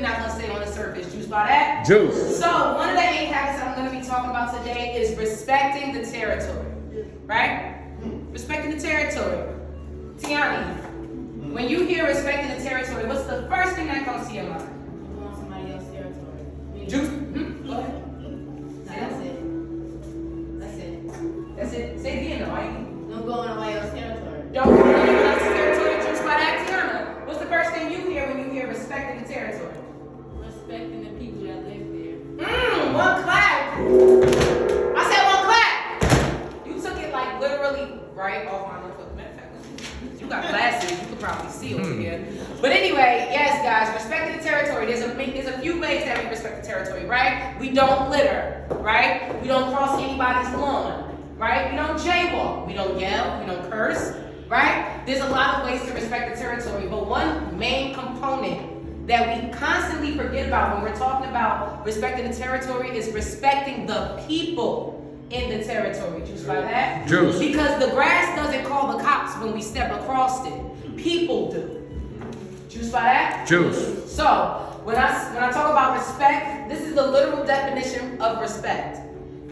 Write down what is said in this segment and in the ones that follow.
not going to stay on the surface. Juice by that? Juice. So, one of the 8 habits that I'm going to be talking about today is respecting the territory. Right? Respecting the territory. Tiani, when you hear respecting the territory, what's the first thing that comes to your mind? Go on somebody else's territory. Juice? Go ahead. No, that's it. That's it. That's it. Say it again, though. Don't go on nobody else's territory. Don't go on anyone else's territory. Juice by that, Tiana. What's the first thing you hear when you hear respecting the territory? Respecting the people that live there. One clap. I said one clap. You took it like literally right off my notebook. Matter of fact, you got glasses. You could probably see over here. But anyway, yes, guys, respecting the territory. There's a few ways that we respect the territory, right? We don't litter, right? We don't cross anybody's lawn, right? We don't jaywalk. We don't yell. We don't curse, right? There's a lot of ways to respect the territory, but one main component that we constantly forget about when we're talking about respecting the territory is respecting the people in the territory. Juice by that? Juice. Because the grass doesn't call the cops when we step across it. People do. Juice by that? Juice. So, when I talk about respect, this is the literal definition of respect.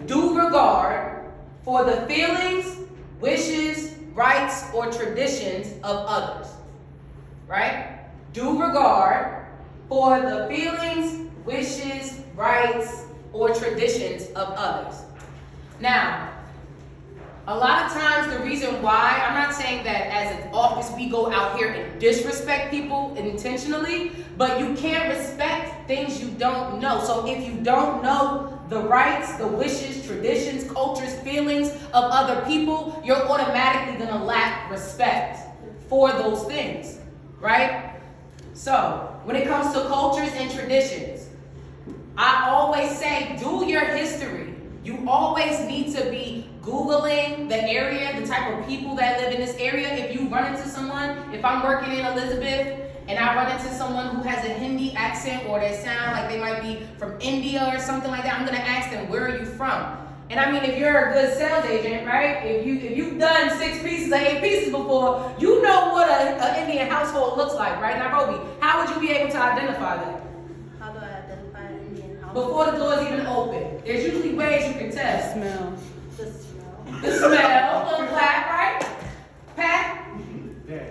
Due regard for the feelings, wishes, rights, or traditions of others. Right? Due regard for the feelings, wishes, rights, or traditions of others. Now, a lot of times the reason why, I'm not saying that as an office we go out here and disrespect people intentionally, but you can't respect things you don't know. So if you don't know the rights, the wishes, traditions, cultures, feelings of other people, you're automatically gonna lack respect for those things, right? So, when it comes to cultures and traditions, I always say do your history. You always need to be Googling the area, the type of people that live in this area. If you run into someone, if I'm working in Elizabeth and I run into someone who has a Hindi accent or they sound like they might be from India or something like that, I'm gonna ask them, where are you from? And I mean, if you're a good sales agent, right? If you've done 6 pieces or 8 pieces before, you know what an Indian household looks like, right? Nairobi, how would you be able to identify that? How do I identify an Indian house? Before the door's even open. There's usually ways you can test. Smell. The smell. The smell, little clap, right? Pat? Yeah,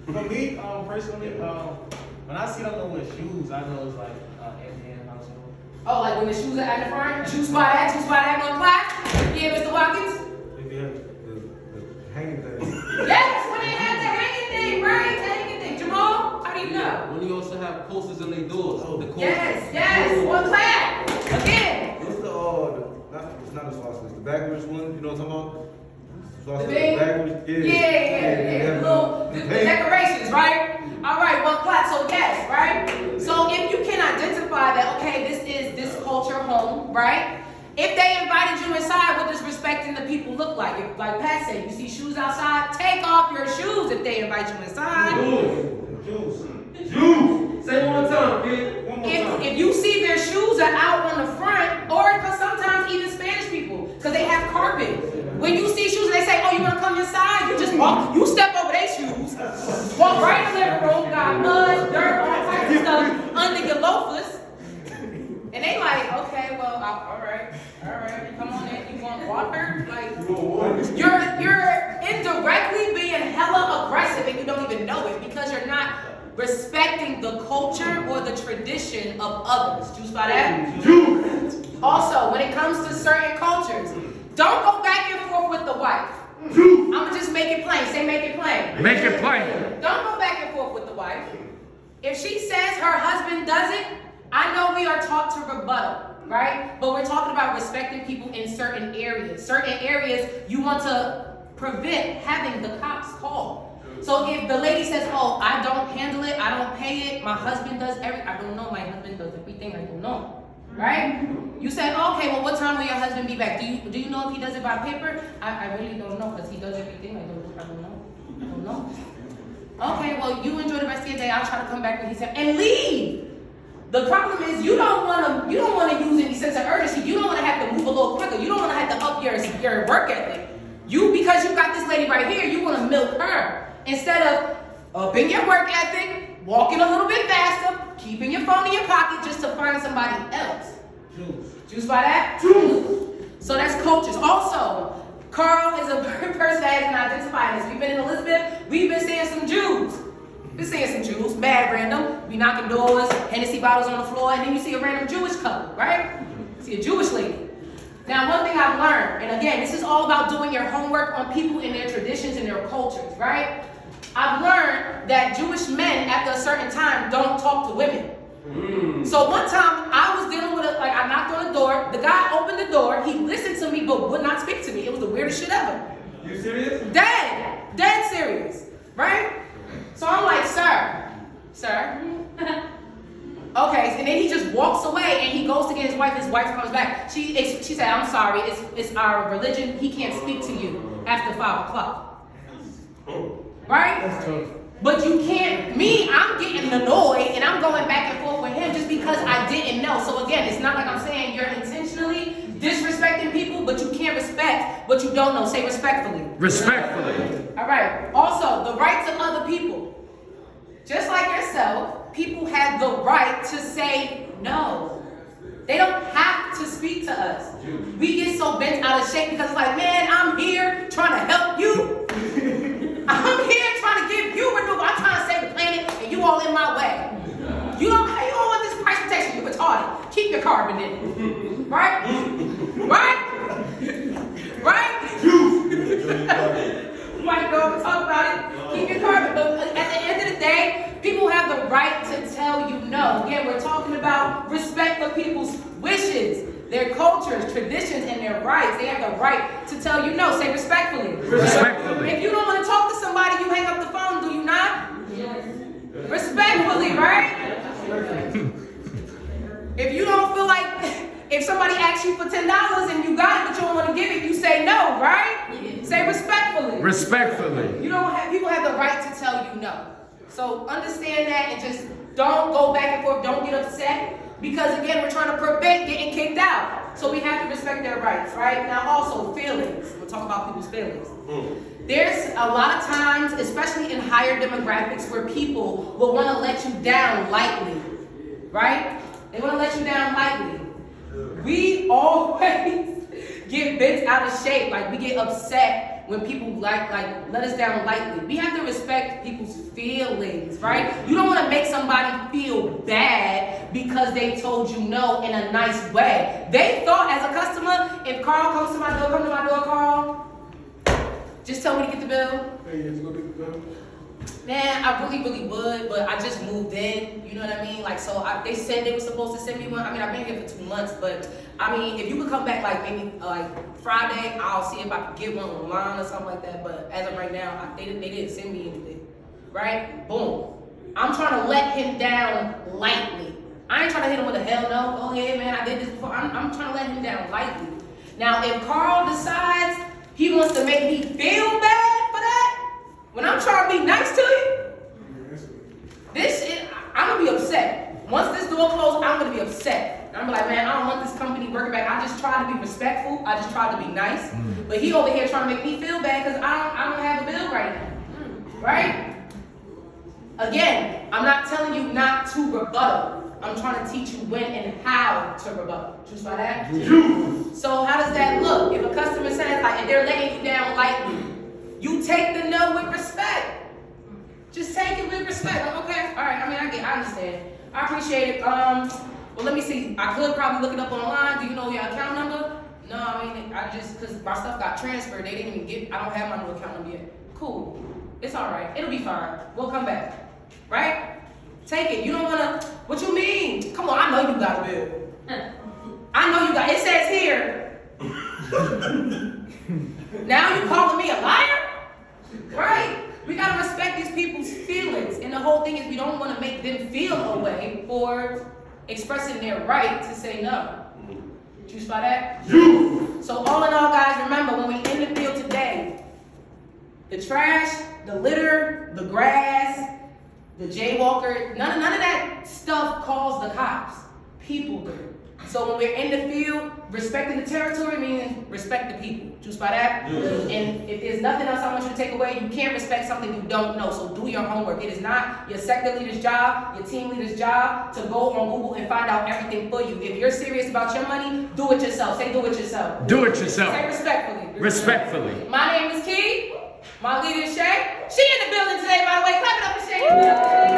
for me, personally, when I see them with shoes, I know it's like Indian household. Oh, like when the shoes are at the front? Juice by that, one clap? Yeah, Mr. Watkins? If you have the hanging thing. Yes, when they have the hanging thing, right? The hanging thing. Jamal, how do you know? When you also have posters in their doors. The coasters. Yes, one clap. Again. What's it's not the swastika, the backwards one, you know what I'm talking about? The big? Backwards, Yeah. The decorations, right? All right, one clap. So yes, right? So if you can identify that, okay, this is this culture home, right? If they invited you inside, what does respecting the people look like? If, like Pat said, you see shoes outside, take off your shoes if they invite you inside. Juice. Say it one more time, kid. One more time. If you see their shoes are out on the front, or because sometimes even Spanish people, because they have carpet. When you see shoes and they say, oh, you want to come inside? You just walk, you step over their shoes, walk right in the living room, got mud, dirt, all types of stuff under your loafers. And they like, okay, well, all right, come on in. You want water? Like, you're indirectly being hella aggressive and you don't even know it because you're not respecting the culture or the tradition of others. Juice by that? Juice. Also, when it comes to certain cultures, don't go back and forth with the wife. Juice. I'm gonna just make it plain. Say make it plain. Make it plain. Don't go back and forth with the wife. If she says her husband does it, I know we are taught to rebuttal, right? But we're talking about respecting people in certain areas. Certain areas you want to prevent having the cops called. So if the lady says, oh, I don't handle it, I don't pay it, my husband does everything, I don't know, my husband does everything, I don't know, right? You say, okay, well, what time will your husband be back? Do you know if he does it by paper? I really don't know, because he does everything, I don't know. Okay, well, you enjoy the rest of your day, I'll try to come back when he said, and leave. The problem is you don't want to use any sense of urgency. You don't want to have to move a little quicker. You don't want to have to up your work ethic. Because you got this lady right here, you want to milk her. Instead of upping your work ethic, walking a little bit faster, keeping your phone in your pocket just to find somebody else. Jews. Juice by that? So that's cultures. Also, Carl is a person that has not identified this. We've been in Elizabeth, we've been seeing some Jews. Been seeing some Jews, mad random. We knocking doors, Hennessy bottles on the floor, and then you see a random Jewish couple, right? See a Jewish lady. Now, one thing I've learned, and again, this is all about doing your homework on people and their traditions and their cultures, right? I've learned that Jewish men, after a certain time, don't talk to women. So one time, I was dealing with I knocked on the door, the guy opened the door, he listened to me, but would not speak to me. It was the weirdest shit ever. You serious? Dead serious, right? So I'm like, sir. Okay, and then he just walks away and he goes to get his wife comes back. She said, I'm sorry, it's our religion, he can't speak to you after 5 o'clock. Right? That's tough. But you can't, I'm getting annoyed and I'm going back and forth with him just because I didn't know. So again, it's not like I'm saying you're intentionally disrespecting people, but you can't respect what you don't know. Say respectfully. Respectfully. All right. Also, the rights of other people. Just like yourself, people have the right to say no. They don't have to speak to us. We get so bent out of shape because it's like, man, I'm here trying to help you. I'm here trying to give you renewal. I'm trying to save the planet, and you all in my way. You don't want this price protection. You're retarded. Keep your carbon in it. Right? Might go and talk about it. Keep your carbon. But at the end of the day, people have the right to tell you no. Again, we're talking about respect for people's wishes, their cultures, traditions, and their rights. They have the right to tell you no. Say respectfully. Respectfully. If you don't want to talk to somebody, you hang up the phone, do you not? Yes. Respectfully, right? If you don't feel like, if somebody asks you for $10 and you got it but you don't want to give it, you say no, right? Say respectfully. Respectfully. People have the right to tell you no. So understand that and just don't go back and forth, don't get upset. Because again, we're trying to prevent getting kicked out. So we have to respect their rights, right? Now also, feelings. We'll talk about people's feelings. There's a lot of times, especially in higher demographics, where people will want to let you down lightly, right? They want to let you down lightly. We always get bent out of shape. Like, we get upset when people like let us down lightly. We have to respect people's feelings, right? You don't want to make somebody feel bad because they told you no in a nice way. They thought, as a customer, if Carl comes to my door, come to my door, Carl, just tell me to get the bill. Hey, you go get the bill? Man, I really would, but I just moved in, you know what I mean? Like, so they said they were supposed to send me one. I mean, I've been here for 2 months, but I mean, if you could come back like maybe like Friday, I'll see if I can get one online or something like that. But as of right now, they didn't send me anything, right? Boom. I'm trying to let him down lightly. I ain't trying to hit him with a hell no. Oh yeah, man, I did this before. I'm trying to let him down lightly. Now, if Carl decides he wants to make me feel bad for that, when I'm trying to be nice to you, I'm gonna be upset. Once this door closes, I'm gonna be upset. I'm like, man, I don't want this company working back. I just try to be respectful. I just try to be nice. But he over here trying to make me feel bad because I don't have a bill right now. Right? Again, I'm not telling you not to rebuttal. I'm trying to teach you when and how to rebuttal. Just by that? So how does that look? If a customer says, like, and they're letting you down lightly, you take the no with respect. Just take it with respect. Like, okay, all right. I mean, I understand. I appreciate it. Well, let me see. I could probably look it up online. Do you know your account number? No, I mean, because my stuff got transferred. They didn't even get. I don't have my new account number yet. Cool. It's all right. It'll be fine. We'll come back. Right? Take it. You don't wanna. What you mean? Come on. I know you got a bill. I know you got. It says here. Now you calling me a liar? Right? We gotta respect these people's feelings. And the whole thing is we don't want to make them feel a way for expressing their right to say no. Did you spot that? So all in all, guys, remember when we end the field today, the trash, the litter, the grass, the jaywalker, none of that stuff calls the cops. People do. So when we're in the field, Respecting the territory means respect the people. Juice by that? And if there's nothing else I want you to take away, you can't respect something you don't know. So do your homework. It is not your sector leader's job, your team leader's job to go on Google and find out everything for you. If you're serious about your money, do it yourself. Say do it yourself. Do it Say yourself. respectfully. Respectfully. My name is Key. My leader is Shay. She in the building today, by the way. Clap it up for Shay in the building.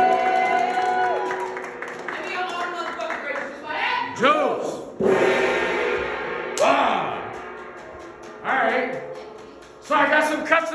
And we on all motherfucking great. Juice by that? Juice. Wow. All right. So I got some customers.